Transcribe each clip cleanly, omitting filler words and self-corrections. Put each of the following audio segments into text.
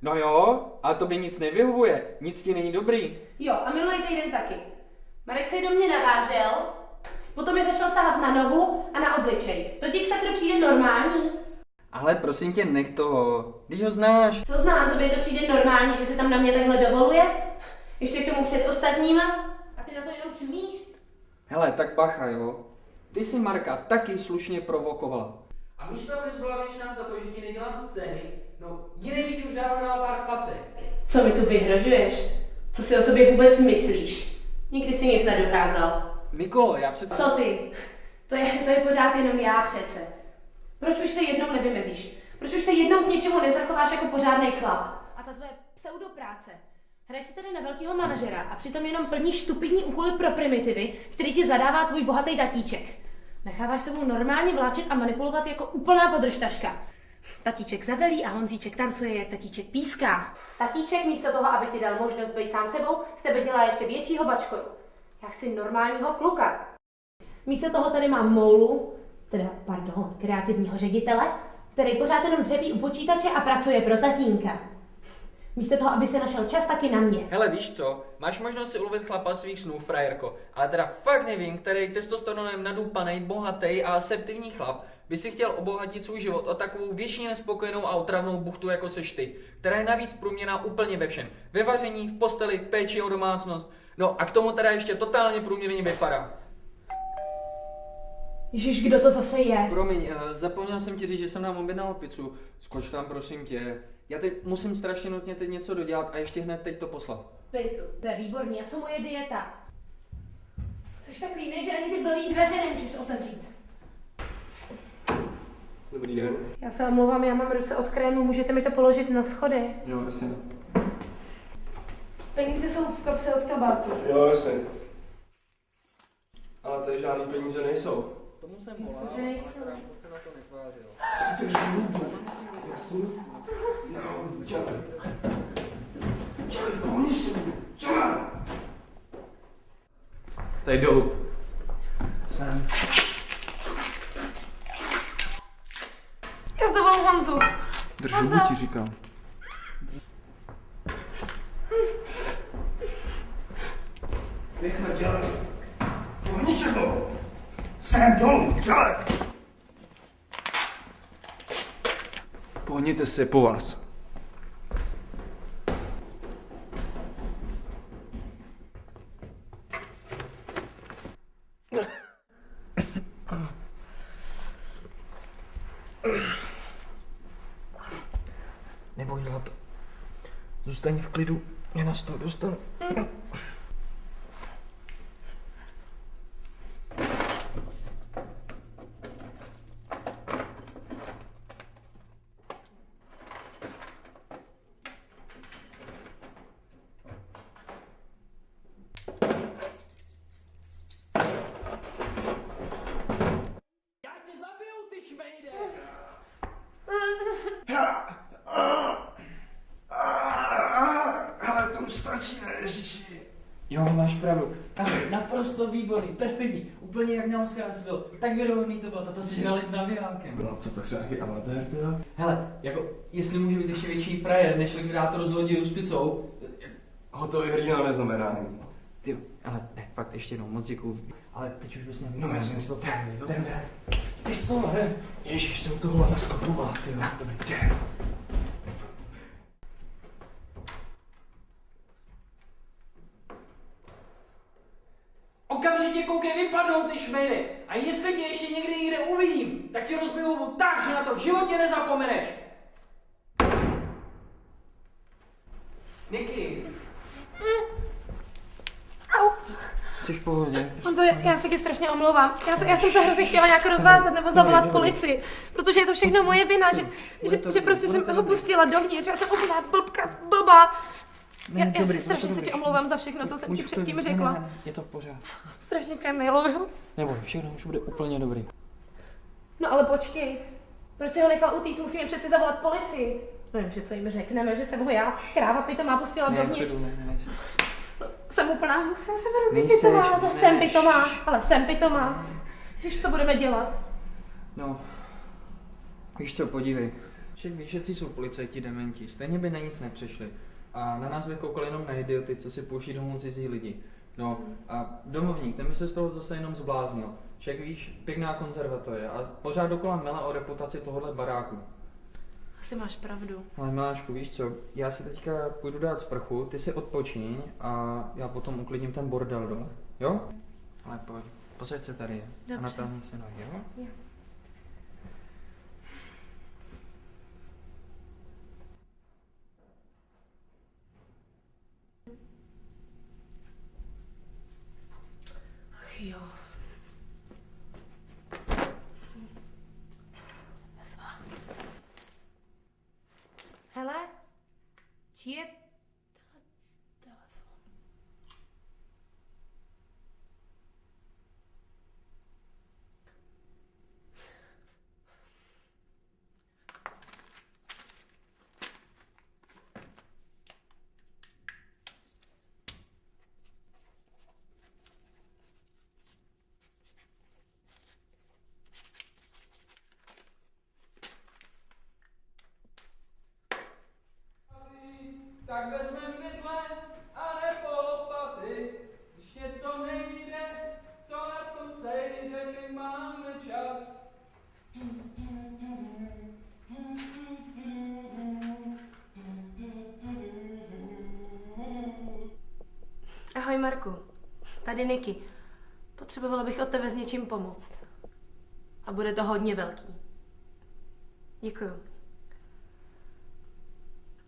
No jo, ale tobě nic nevyhovuje, nic ti není dobrý. Jo, a minulý týden taky. Marek se do mě navážel, potom mi začal sahat na nohu a na obličej. To ti k sakru přijde normální? Ale prosím tě, nech toho, když ho znáš. Co znám, tobě to přijde normální, že se tam na mě takhle dovoluje? Ještě k tomu před ostatníma? A ty na to jenom čumíš? Hele, tak bacha, jo. Ty si Marka taky slušně provokovala. A místo, abys byla věčná za to, že ti nedělám scény, no jiný by ti už dával na pár facek. Co mi tu vyhrožuješ? Co si o sobě vůbec myslíš? Nikdy si nic nedokázal. Nikolo, já přece... Co ty? To je pořád jenom já přece. Proč už se jednou nevymezíš? Proč už se jednou k něčemu nezachováš jako pořádný chlap? A ta tvoje pseudopráce. Hraješ si tady na velkýho manažera a přitom jenom plníš stupidní úkoly pro primitivy, který ti zadává tvůj bohatý tatíček. Necháváš se mu normálně vláčet a manipulovat jako úplná podržtaška. Tatíček zavelí a Honzíček tancuje, jak tatíček píská. Tatíček místo toho, aby ti dal možnost být sám sebou, z tebe dělá ještě většího bačkoru. Já chci normálního kluka. Místo toho tady mám moulu, kreativního ředitele, který pořád jenom dřepí u počítače a pracuje pro tatínka. Místo toho, aby se našel čas taky na mě. Hele, víš co? Máš možnost si ulovit chlapa svých snů, frajerko. Ale teda fakt nevím, který testosteronem nadoupanej, bohatý a asertivní chlap by si chtěl obohatit svůj život o takovou věčně nespokojenou a otravnou buchtu, jako seš ty, která je navíc průměrná úplně ve všem. Ve vaření, v posteli, v péči o domácnost. No a k tomu teda ještě totálně průměrně vypadá. Ježiš, kdo to zase je? Promiň, zapomněl jsem ti říct, že jsem nám objednal pizzu. Skoč tam, prosím tě. Já teď musím strašně nutně teď něco dodělat a ještě hned teď to poslat. Pizzu, to je výborný. A co moje dieta? Jsi tak línej, že ani ty blbý dveře nemůžeš otevřít. Dobrý den. Já se omlouvám, já mám ruce od krému, můžete mi to položit na schody? Jo, jasně. Peníze jsou v kapse od kabátu. Jo, jasně. Ale tady žádný peníze nejsou. Tomu jsem volal, to, že nejsou. ale se na to netvářil. Drž rubu. Jasně. No, dělej. Dělej, pohni se. Dělej. Tady dolů. Sem. Já zavolám Honzu. Drž Honzo. rubu, ti říkám. Nechme dělat. Pohni se to. Sem dolů, dělej. Pohněte se po vás. Neboj, zlato. Zůstaň v klidu, mě na stůl dostanu. Já tě zabiju, ty šmejde! Ale to už stačí, ne, Ježiši. Jo, máš pravdu. Naprosto výborný, perfektní. Úplně jak na Oscara jsi byl. Tak věrohodný to bylo, toto si hnali s navijákem. No, co to je nějaký amatér, tyjo? Hele, jako, jestli může být ještě větší frajer, než likvidátor zlodějů s pizzou. Hotový hrdina neznamená nic. Ty, ale ne, fakt ještě jednou, moc děkuju. Ale teď už bys neměl. No, jasně. to právě, jo? Jdem. Pistole, jdem. Ježíš, jsem tohle naskopoval, tyjo. Jdem. Okamžitě koukej vypadnout, ty šmejdy! A jestli tě ještě někde uvidím, tak ti rozbiju hubu tak, že na to v životě nezapomeneš! Niky. Au. Jsi v pohodě? Honzo, já se ti strašně omlouvám. Já jsem se hrozně chtěla nějak rozvázat nebo zavolat policii, protože je to všechno moje vina, že prostě jsem ho pustila dovnitř. Já jsem úplná blbá. Já si strašně se ti omlouvám za všechno, co jsem ti předtím řekla. Ne, je to v pořádku. Strašně tě miluju. Neboj, všechno už bude úplně dobrý. No ale počkej. Proč si ho nechal utíct? Musíme přece zavolat policii. No že co jim řekneme, že jsem ho já, kráva pitomá, pustila dovnitř. Nejsem. Jsem úplná, jsem hrozně Nejseš, pitomá, to jsem ne, pitomá, ale jsem pitomá. Víš, co budeme dělat? No, víš co, podívej. Však víš, že jsou policajti dementi, stejně by na nic nepřišli. A na nás vykoukali jenom na idioty, co si pouští domů cizí lidi. No a domovník, ten by se z toho zase jenom zbláznil. Však víš, pěkná konzervatoře a pořád dokola mele o reputaci tohohle baráku. Asi máš pravdu. Ale Miláčku, víš co, já si teďka půjdu dát sprchu, ty si odpočiň a já potom uklidím ten bordel dole, jo? Ale pojď, posaď se tady Dobře. a napravni se nohy, jo? Jo. Ach jo. Hele, čí je tenhle telefon? Tak vezmem vidle a nebo lopaty, když něco nejde, co na tom sejde, my máme čas. Ahoj Marku, tady Niky. Potřebovala bych od tebe s něčím pomoct. A bude to hodně velký. Děkuju.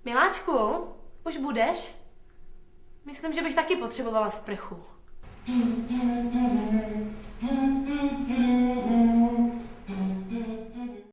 Miláčku, už budeš? Myslím, že bych taky potřebovala sprchu.